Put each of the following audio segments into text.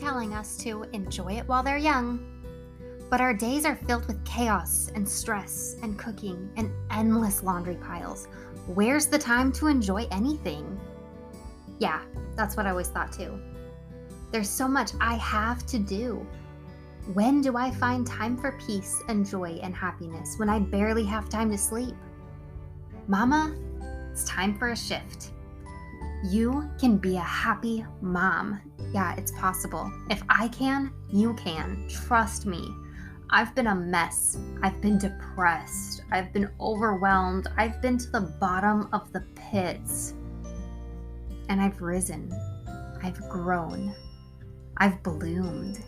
telling us to enjoy it while they're young. But our days are filled with chaos and stress and cooking and endless laundry piles. Where's the time to enjoy anything? Yeah, that's what I always thought too. There's so much I have to do. When do I find time for peace and joy and happiness when I barely have time to sleep? Mama, it's time for a shift. You can be a happy mom. Yeah, it's possible. If I can, you can. Trust me. I've been a mess. I've been depressed. I've been overwhelmed. I've been to the bottom of the pits. And I've risen. I've grown. I've bloomed.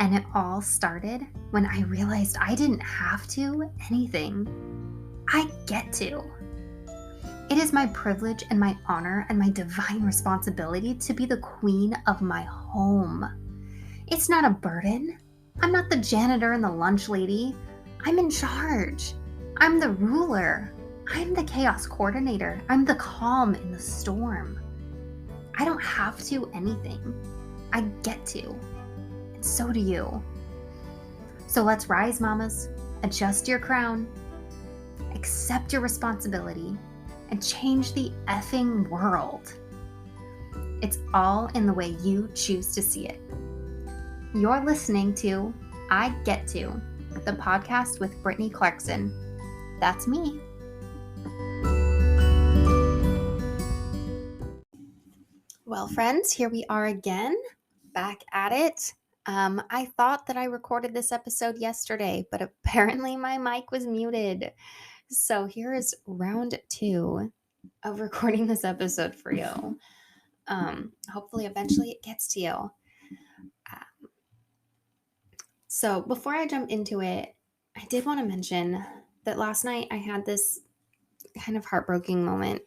And it all started when I realized I didn't have to anything. I get to. It is my privilege and my honor and my divine responsibility to be the queen of my home. It's not a burden. I'm not the janitor and the lunch lady. I'm in charge. I'm the ruler. I'm the chaos coordinator. I'm the calm in the storm. I don't have to anything. I get to. And so do you. So let's rise, mamas. Adjust your crown. Accept your responsibility. And change the effing world. It's all in the way you choose to see it. You're listening to I Get To, the podcast with Brittany Clarkson. That's me. Well, friends, here we are again, back at it. I thought that I recorded this episode yesterday, but apparently my mic was muted. So here is round 2 of recording this episode for you. Hopefully, eventually it gets to you. So before I jump into it, I did want to mention that last night I had this kind of heartbreaking moment.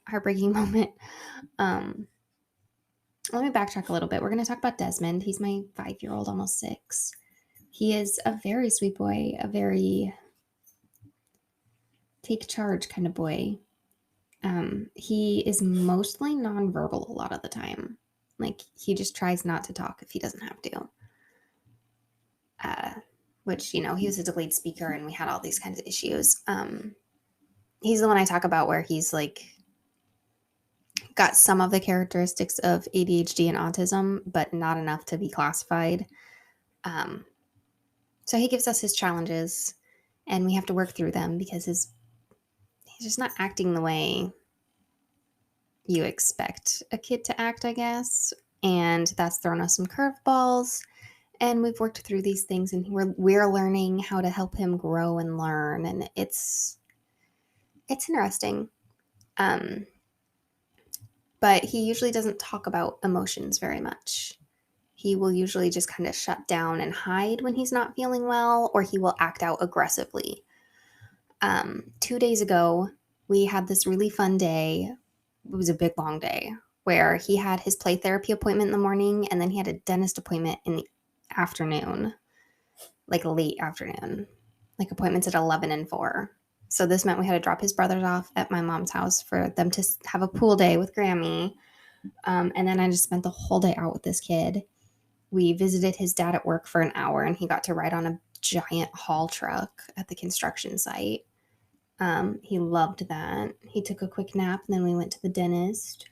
Let me backtrack a little bit. We're going to talk about Desmond. He's my 5-year-old, almost 6. He is a very sweet boy, a very take charge kind of boy. He is mostly nonverbal a lot of the time. Like, he just tries not to talk if he doesn't have to. Which, he was a delayed speaker and we had all these kinds of issues. He's the one I talk about where he's like got some of the characteristics of ADHD and autism, but not enough to be classified. So he gives us his challenges and we have to work through them because he's just not acting the way you expect a kid to act, I guess. And that's thrown us some curveballs. And we've worked through these things and we're learning how to help him grow and learn. And it's interesting. But he usually doesn't talk about emotions very much. He will usually just kind of shut down and hide when he's not feeling well, or he will act out aggressively. 2 days ago, we had this really fun day. It was a big, long day where he had his play therapy appointment in the morning and then he had a dentist appointment in the afternoon, like late afternoon, like appointments at 11 and 4. So this meant we had to drop his brothers off at my mom's house for them to have a pool day with Grammy. And then I just spent the whole day out with this kid. We visited his dad at work for an hour and he got to ride on a giant haul truck at the construction site. He loved that. He took a quick nap and then we went to the dentist.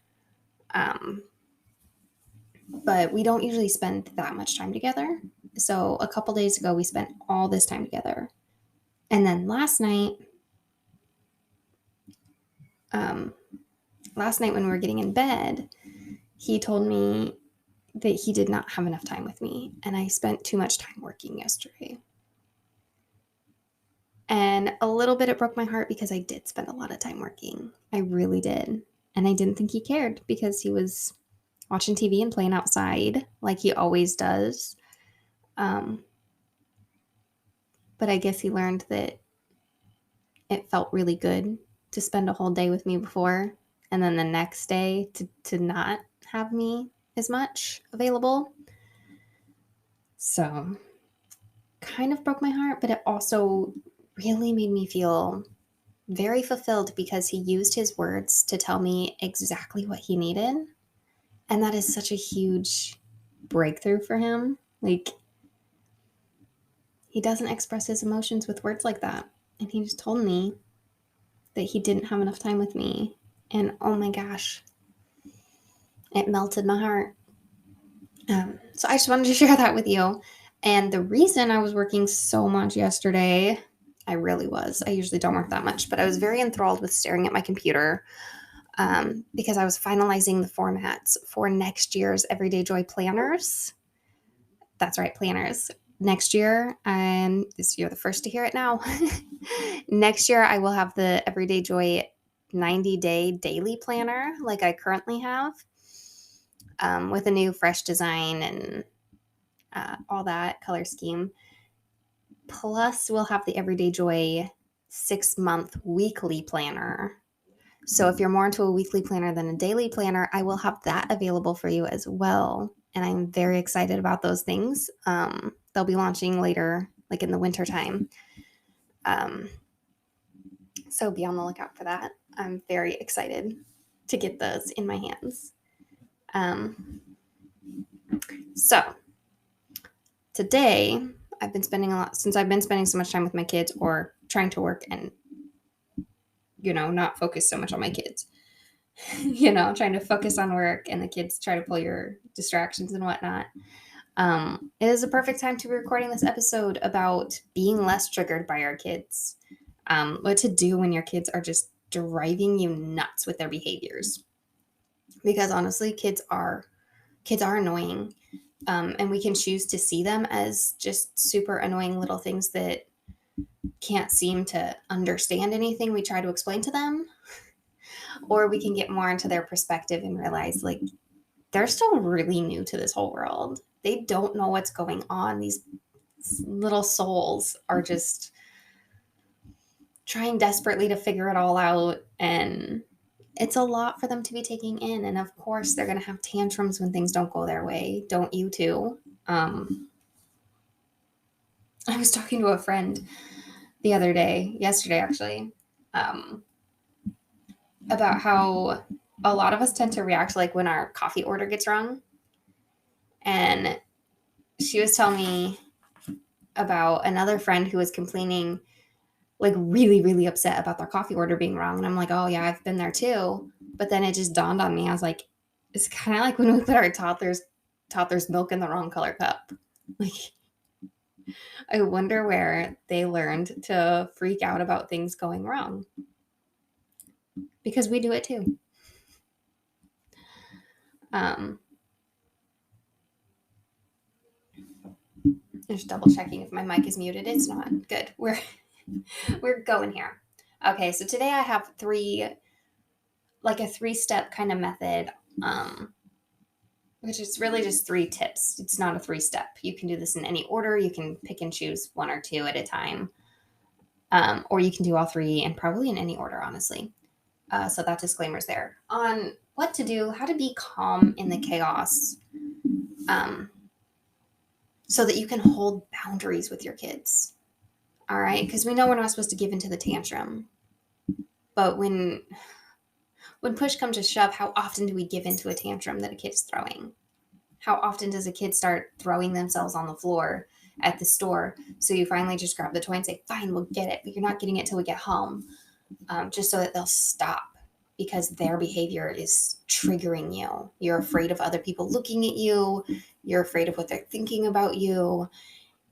But we don't usually spend that much time together. So a couple days ago, we spent all this time together. And then last night when we were getting in bed, he told me that he did not have enough time with me. And I spent too much time working yesterday. And a little bit it broke my heart because I did spend a lot of time working. I really did. And I didn't think he cared because he was watching TV and playing outside like he always does. But I guess he learned that it felt really good to spend a whole day with me before. And then the next day to not have me as much available. So kind of broke my heart, but it also really made me feel very fulfilled because he used his words to tell me exactly what he needed. And that is such a huge breakthrough for him. Like, he doesn't express his emotions with words like that. And he just told me that he didn't have enough time with me. And oh my gosh, it melted my heart. So I just wanted to share that with you. And the reason I was working so much yesterday, I really was. I usually don't work that much, but I was very enthralled with staring at my computer because I was finalizing the formats for next year's Everyday Joy planners. That's right, planners. Next year, and this year, the first to hear it now. Next year, I will have the Everyday Joy 90-day daily planner like I currently have, with a new fresh design and all that color scheme. Plus, we'll have the Everyday Joy 6-month weekly planner. So if you're more into a weekly planner than a daily planner, I will have that available for you as well. And I'm very excited about those things. They'll be launching later, like in the winter time. So be on the lookout for that. I'm very excited to get those in my hands. So today, since I've been spending so much time with my kids or trying to work and, not focus so much on my kids. Trying to focus on work and the kids try to pull your distractions and whatnot. It is a perfect time to be recording this episode about being less triggered by our kids. What to do when your kids are just driving you nuts with their behaviors. Because honestly, kids are annoying. And we can choose to see them as just super annoying little things that can't seem to understand anything we try to explain to them. Or we can get more into their perspective and realize, like, they're still really new to this whole world. They don't know what's going on. These little souls are just trying desperately to figure it all out. And it's a lot for them to be taking in. And of course, they're going to have tantrums when things don't go their way. Don't you too? I was talking to a friend yesterday actually, about how a lot of us tend to react like when our coffee order gets wrong. And she was telling me about another friend who was complaining, like really, really upset about their coffee order being wrong. And I'm like, oh yeah, I've been there too. But then it just dawned on me. I was like, it's kind of like when we put our toddler's milk in the wrong color cup. Like, I wonder where they learned to freak out about things going wrong. Because we do it too. Just double checking if my mic is muted. It's not. Good. We're going here. Okay, so today I have a 3-step kind of method, which is really just 3 tips. It's not a 3-step. You can do this in any order. You can pick and choose 1 or 2 at a time, or you can do all 3 and probably in any order, honestly. So that disclaimer's there on what to do, how to be calm in the chaos, so that you can hold boundaries with your kids. All right, because we know we're not supposed to give into the tantrum, but when push comes to shove, how often do we give into a tantrum that a kid's throwing? How often does a kid start throwing themselves on the floor at the store? So you finally just grab the toy and say, fine, we'll get it, but you're not getting it till we get home, just so that they'll stop, because their behavior is triggering you. You're afraid of other people looking at you. You're afraid of what they're thinking about you.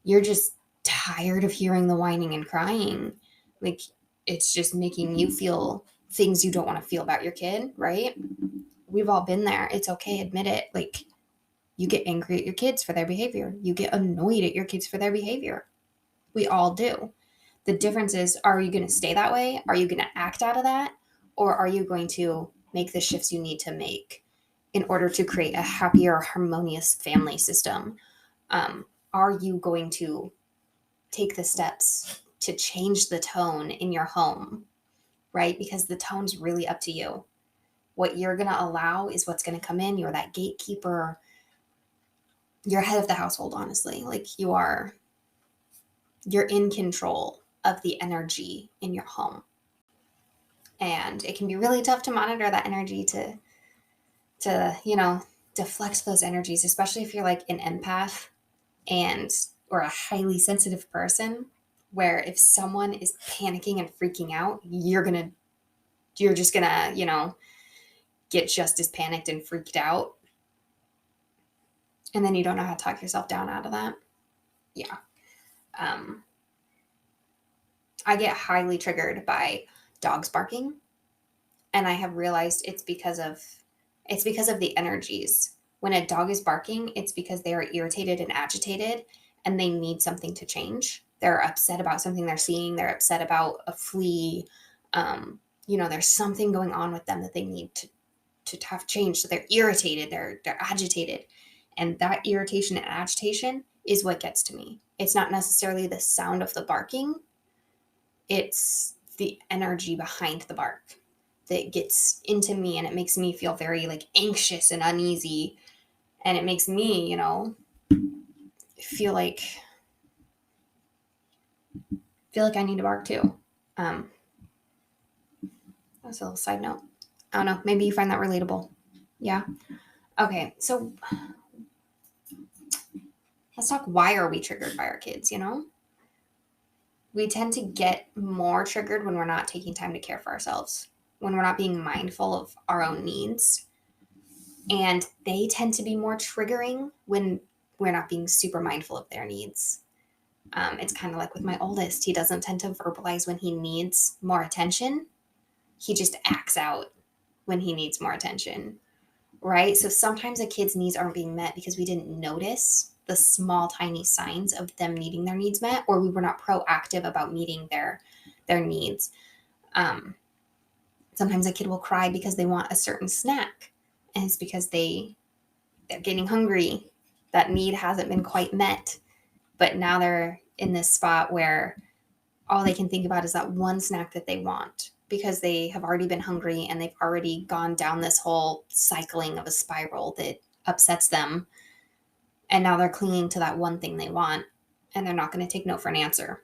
You're just tired of hearing the whining and crying. Like, it's just making you feel things you don't want to feel about your kid, right? We've all been there. It's okay, admit it. Like, you get angry at your kids for their behavior. You get annoyed at your kids for their behavior. We all do. The difference is, are you going to stay that way? Are you going to act out of that? Or are you going to make the shifts you need to make in order to create a happier, harmonious family system? Are you going to take the steps to change the tone in your home, right? Because the tone's really up to you. What you're going to allow is what's going to come in. You're that gatekeeper. You're head of the household, honestly. Like, you're in control of the energy in your home. And it can be really tough to monitor that energy to deflect those energies, especially if you're like an empath. and or a highly sensitive person, where if someone is panicking and freaking out, you're just gonna, get just as panicked and freaked out. And then you don't know how to talk yourself down out of that. Yeah. Um, I get highly triggered by dogs barking, and I have realized it's because of the energies. When a dog is barking, it's because they are irritated and agitated and they need something to change. They're upset about something they're seeing, they're upset about a flea. There's something going on with them that they need to have change. So they're irritated, they're agitated. And that irritation and agitation is what gets to me. It's not necessarily the sound of the barking, it's the energy behind the bark that gets into me, and it makes me feel very like anxious and uneasy, and it makes me feel like I need to bark too. That's a little side note. I don't know, maybe you find that relatable. Yeah. Okay, so let's talk, why are we triggered by our kids? We tend to get more triggered when we're not taking time to care for ourselves, when we're not being mindful of our own needs. And they tend to be more triggering when we're not being super mindful of their needs. It's kind of like with my oldest. He doesn't tend to verbalize when he needs more attention. He just acts out when he needs more attention, right? So sometimes a kid's needs aren't being met because we didn't notice the small, tiny signs of them needing their needs met, or we were not proactive about meeting their needs. Sometimes a kid will cry because they want a certain snack, and it's because they're getting hungry. That need hasn't been quite met, but now they're in this spot where all they can think about is that one snack that they want, because they have already been hungry and they've already gone down this whole cycling of a spiral that upsets them. And now they're clinging to that one thing they want, and they're not going to take no for an answer.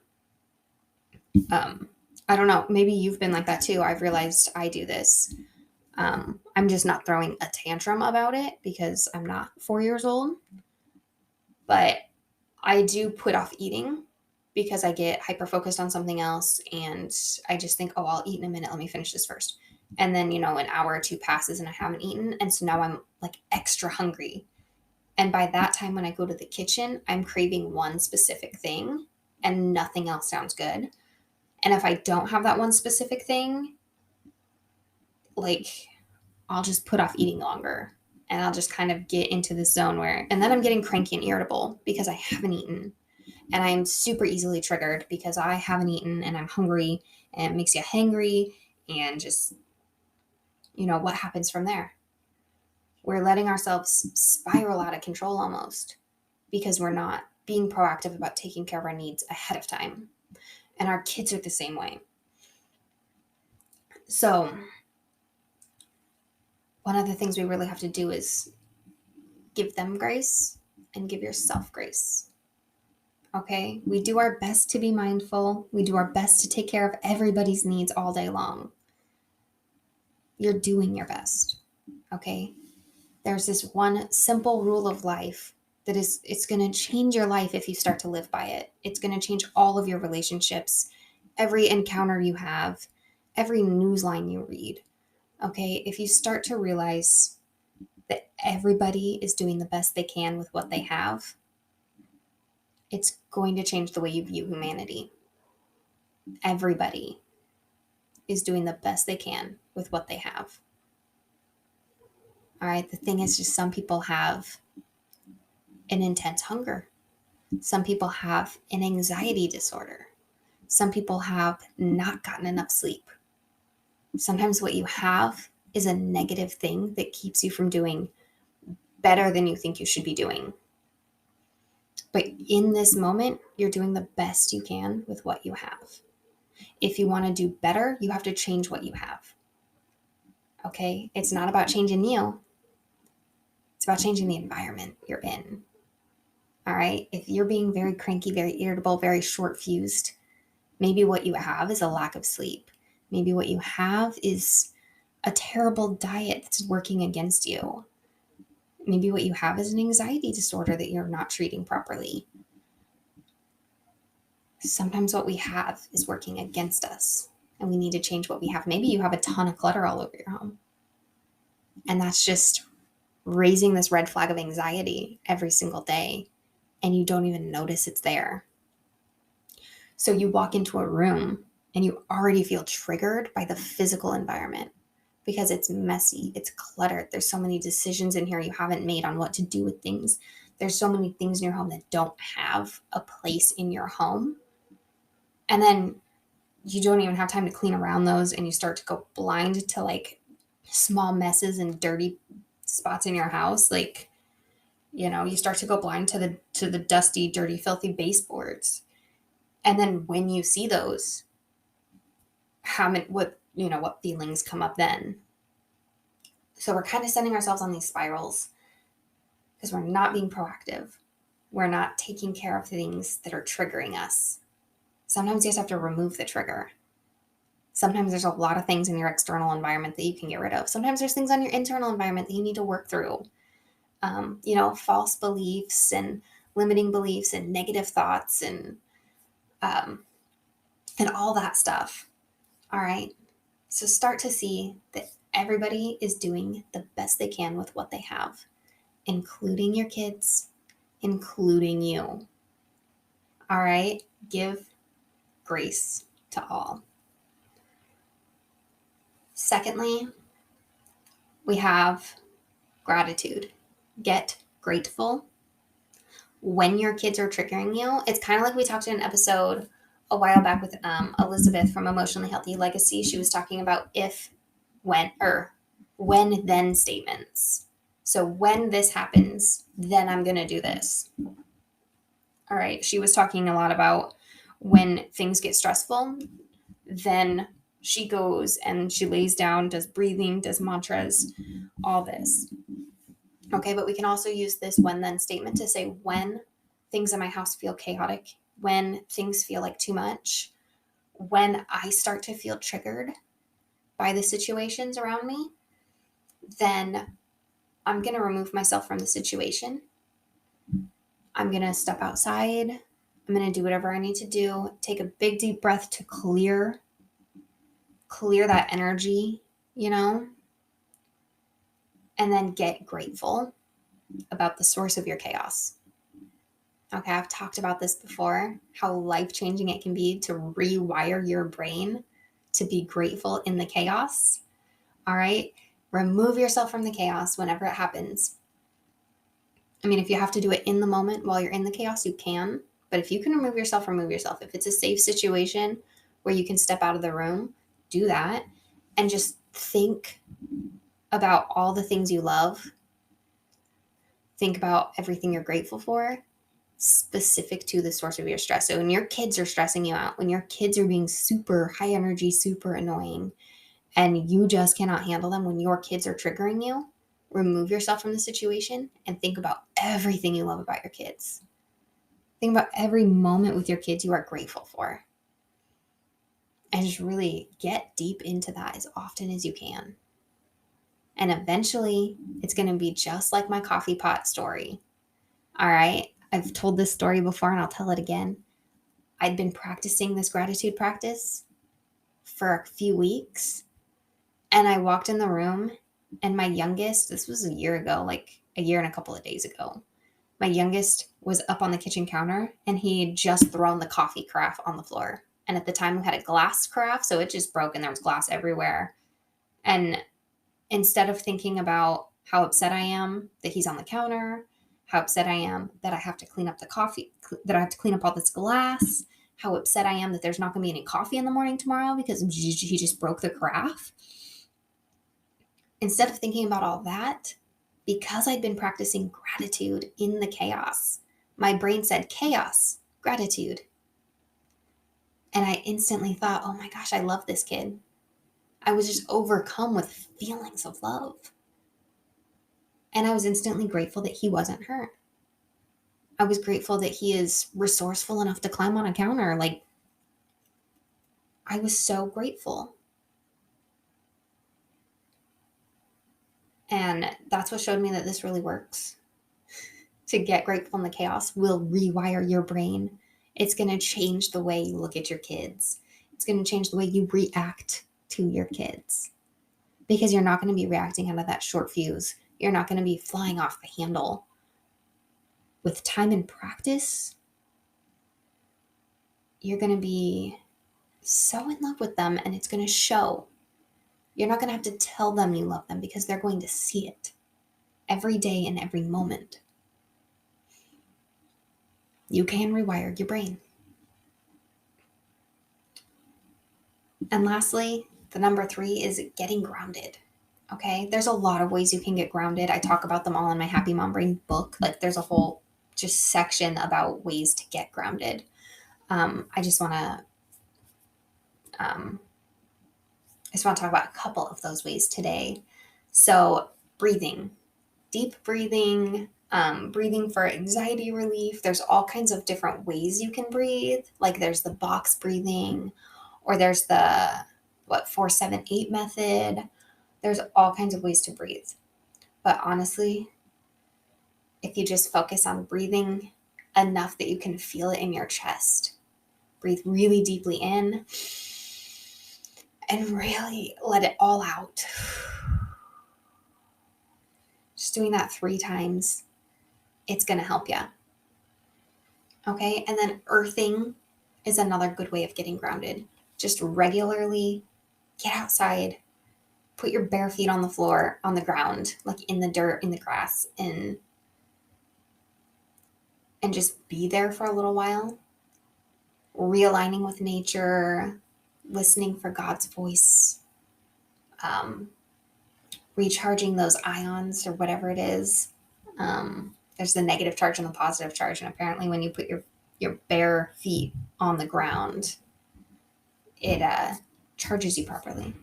I don't know. Maybe you've been like that too. I've realized I do this. I'm just not throwing a tantrum about it because I'm not 4 years old. But I do put off eating because I get hyper focused on something else, and I just think, oh, I'll eat in a minute. Let me finish this first. And then, an hour or two passes and I haven't eaten. And so now I'm like extra hungry. And by that time, when I go to the kitchen, I'm craving one specific thing and nothing else sounds good. And if I don't have that one specific thing, like, I'll just put off eating longer, and I'll just kind of get into this zone and then I'm getting cranky and irritable because I haven't eaten. And I'm super easily triggered because I haven't eaten and I'm hungry, and it makes you hangry, and just, what happens from there? We're letting ourselves spiral out of control almost because we're not being proactive about taking care of our needs ahead of time. And our kids are the same way. So, one of the things we really have to do is give them grace and give yourself grace. Okay? We do our best to be mindful. We do our best to take care of everybody's needs all day long. You're doing your best. Okay? There's this one simple rule of life that it's going to change your life if you start to live by it. It's going to change all of your relationships, every encounter you have, every newsline you read. Okay? If you start to realize that everybody is doing the best they can with what they have, it's going to change the way you view humanity. Everybody is doing the best they can with what they have. All right. The thing is, just some people have an intense hunger. Some people have an anxiety disorder. Some people have not gotten enough sleep. Sometimes what you have is a negative thing that keeps you from doing better than you think you should be doing. But in this moment, you're doing the best you can with what you have. If you want to do better, you have to change what you have. Okay? It's not about changing you. It's about changing the environment you're in. All right? If you're being very cranky, very irritable, very short-fused, maybe what you have is a lack of sleep. Maybe what you have is a terrible diet that's working against you. Maybe what you have is an anxiety disorder that you're not treating properly. Sometimes what we have is working against us and we need to change what we have. Maybe you have a ton of clutter all over your home. And that's just raising this red flag of anxiety every single day. And you don't even notice it's there. So you walk into a room and you already feel triggered by the physical environment because it's messy, it's cluttered. There's so many decisions in here you haven't made on what to do with things. There's so many things in your home that don't have a place in your home. And then you don't even have time to clean around those, and you start to go blind to like small messes and dirty spots in your house. Like, you start to go blind to the dusty, dirty, filthy baseboards. And then when you see those, what feelings come up then? So we're kind of sending ourselves on these spirals because we're not being proactive. We're not taking care of things that are triggering us. Sometimes you just have to remove the trigger. Sometimes there's a lot of things in your external environment that you can get rid of. Sometimes there's things on your internal environment that you need to work through. False beliefs and limiting beliefs and negative thoughts and all that stuff. All right. So start to see that everybody is doing the best they can with what they have, including your kids, including you. All right. Give grace to all. Secondly, we have gratitude. Get grateful when your kids are triggering you. It's kind of like we talked in an episode a while back with Elizabeth from Emotionally Healthy Legacy. She was talking about when then statements. So when this happens, then I'm going to do this. All right. She was talking a lot about when things get stressful, then she goes and she lays down, does breathing, does mantras, all this. Okay, but we can also use this when then statement to say when things in my house feel chaotic, when things feel like too much, when I start to feel triggered by the situations around me, then I'm going to remove myself from the situation. I'm going to step outside. I'm going to do whatever I need to do. Take a big deep breath to clear that energy, and then get grateful about the source of your chaos. Okay, I've talked about this before, how life-changing it can be to rewire your brain to be grateful in the chaos. All right, remove yourself from the chaos whenever it happens. I mean, if you have to do it in the moment while you're in the chaos, you can. But if you can remove yourself. If it's a safe situation where you can step out of the room, do that. And just think about all the things you love. Think about everything you're grateful for, specific to the source of your stress. So when your kids are stressing you out, when your kids are being super high energy, super annoying, and you just cannot handle them, when your kids are triggering you, remove yourself from the situation and think about everything you love about your kids. Think about every moment with your kids you are grateful for. And just really get deep into that as often as you can. And eventually, it's going to be just like my coffee pot story. All right? I've told this story before and I'll tell it again. I'd been practicing this gratitude practice for a few weeks. And I walked in the room and my youngest, this was a year ago, like a year and a couple of days ago, my youngest was up on the kitchen counter and he had just thrown the coffee carafe on the floor. And at the time we had a glass carafe, so it just broke and there was glass everywhere. And instead of thinking about how upset I am that he's on the counter, how upset I am that I have to clean up the coffee, that I have to clean up all this glass, how upset I am that there's not going to be any coffee in the morning tomorrow because he just broke the carafe. Instead of thinking about all that, because I'd been practicing gratitude in the chaos, my brain said chaos, gratitude. And I instantly thought, oh my gosh, I love this kid. I was just overcome with feelings of love. And I was instantly grateful that he wasn't hurt. I was grateful that he is resourceful enough to climb on a counter. Like, I was so grateful. And that's what showed me that this really works. To get grateful in the chaos will rewire your brain. It's going to change the way you look at your kids. It's going to change the way you react to your kids, because you're not going to be reacting out of that short fuse. You're not going to be flying off the handle. With time and practice, you're going to be so in love with them, and it's going to show. You're not going to have to tell them you love them, because they're going to see it every day and every moment. You can rewire your brain. And lastly, the number 3 is getting grounded. Okay, there's a lot of ways you can get grounded. I talk about them all in my Happy Mom Brain book. Like, there's a whole just section about ways to get grounded. I just want to talk about a couple of those ways today. So, breathing, deep breathing, breathing for anxiety relief. There's all kinds of different ways you can breathe. Like, there's the box breathing, or there's the 4-7-8 method. There's all kinds of ways to breathe. But honestly, if you just focus on breathing enough that you can feel it in your chest, breathe really deeply in and really let it all out. Just doing that 3 times, it's going to help you. Okay, and then earthing is another good way of getting grounded. Just regularly get outside, put your bare feet on the floor, on the ground, like in the dirt, in the grass, and just be there for a little while. Realigning with nature, listening for God's voice, recharging those ions or whatever it is. There's the negative charge and the positive charge. And apparently when you put your bare feet on the ground, it charges you properly.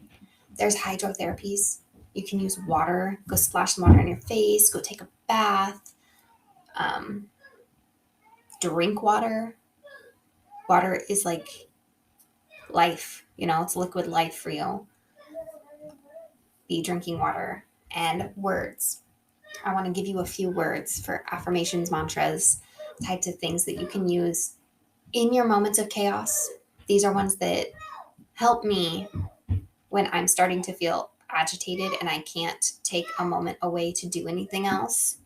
There's hydrotherapies. You can use water, go splash some water on your face, go take a bath, drink water. Water is like life, it's liquid life for you. Be drinking water. And words. I want to give you a few words for affirmations, mantras, types of things that you can use in your moments of chaos. These are ones that help me when I'm starting to feel agitated and I can't take a moment away to do anything else.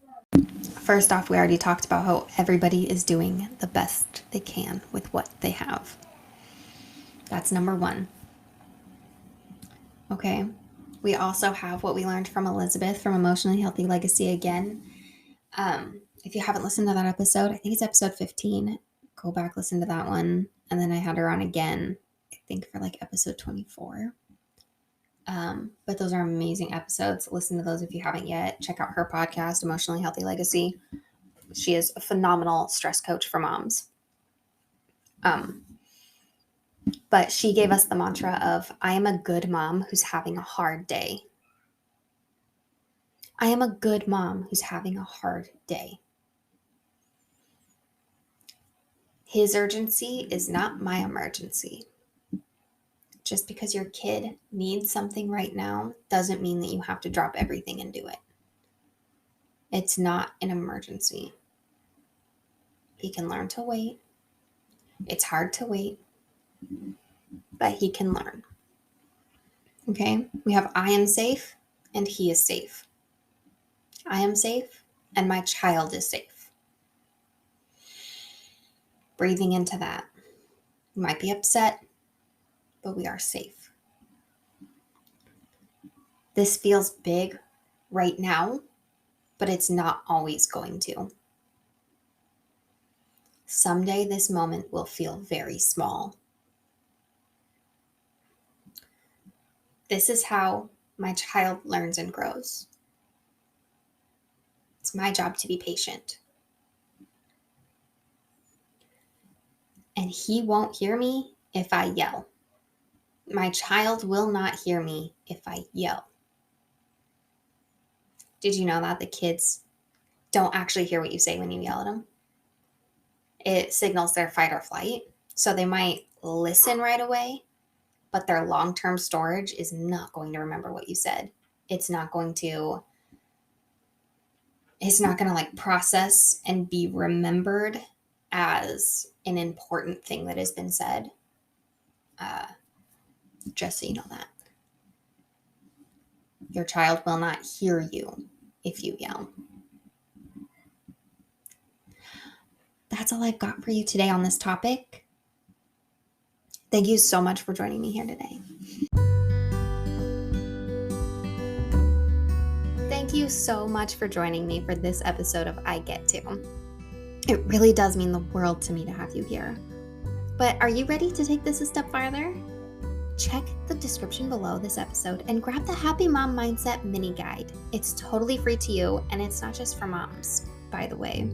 First off, we already talked about how everybody is doing the best they can with what they have. That's number 1. Okay. We also have what we learned from Elizabeth from Emotionally Healthy Legacy again. If you haven't listened to that episode, I think it's episode 15. Go back, listen to that one. And then I had her on again, I think for like episode 24. But those are amazing episodes. Listen to those if you haven't yet. Check out her podcast, Emotionally Healthy Legacy. She is a phenomenal stress coach for moms. But she gave us the mantra of, I am a good mom who's having a hard day. I am a good mom who's having a hard day. His urgency is not my emergency. Just because your kid needs something right now doesn't mean that you have to drop everything and do it. It's not an emergency. He can learn to wait. It's hard to wait, but he can learn. Okay? We have I am safe and he is safe. I am safe and my child is safe. Breathing into that. You might be upset, but we are safe. This feels big right now, but it's not always going to. Someday this moment will feel very small. This is how my child learns and grows. It's my job to be patient. And he won't hear me if I yell. My child will not hear me if I yell. Did you know that the kids don't actually hear what you say when you yell at them? It signals their fight or flight. So they might listen right away, but their long-term storage is not going to remember what you said. It's not going to is not going to like process and be remembered as an important thing that has been said. Just so you know that. Your child will not hear you if you yell. That's all I've got for you today on this topic. Thank you so much for joining me here today. Thank you so much for joining me for this episode of I Get To. It really does mean the world to me to have you here. But are you ready to take this a step farther? Check the description below this episode and grab the Happy Mom Mindset mini guide. It's totally free to you, and it's not just for moms, by the way.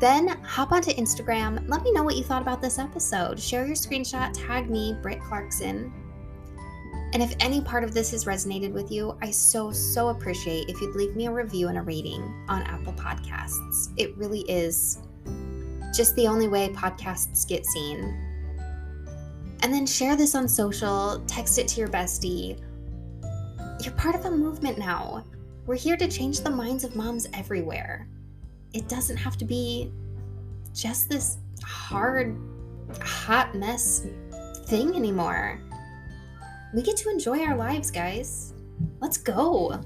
Then hop onto Instagram. Let me know what you thought about this episode. Share your screenshot, tag me, Britt Clarkson. And if any part of this has resonated with you, I so appreciate if you'd leave me a review and a rating on Apple Podcasts. It really is just the only way podcasts get seen. And then share this on social, text it to your bestie. You're part of a movement now. We're here to change the minds of moms everywhere. It doesn't have to be just this hard, hot mess thing anymore. We get to enjoy our lives, guys. Let's go.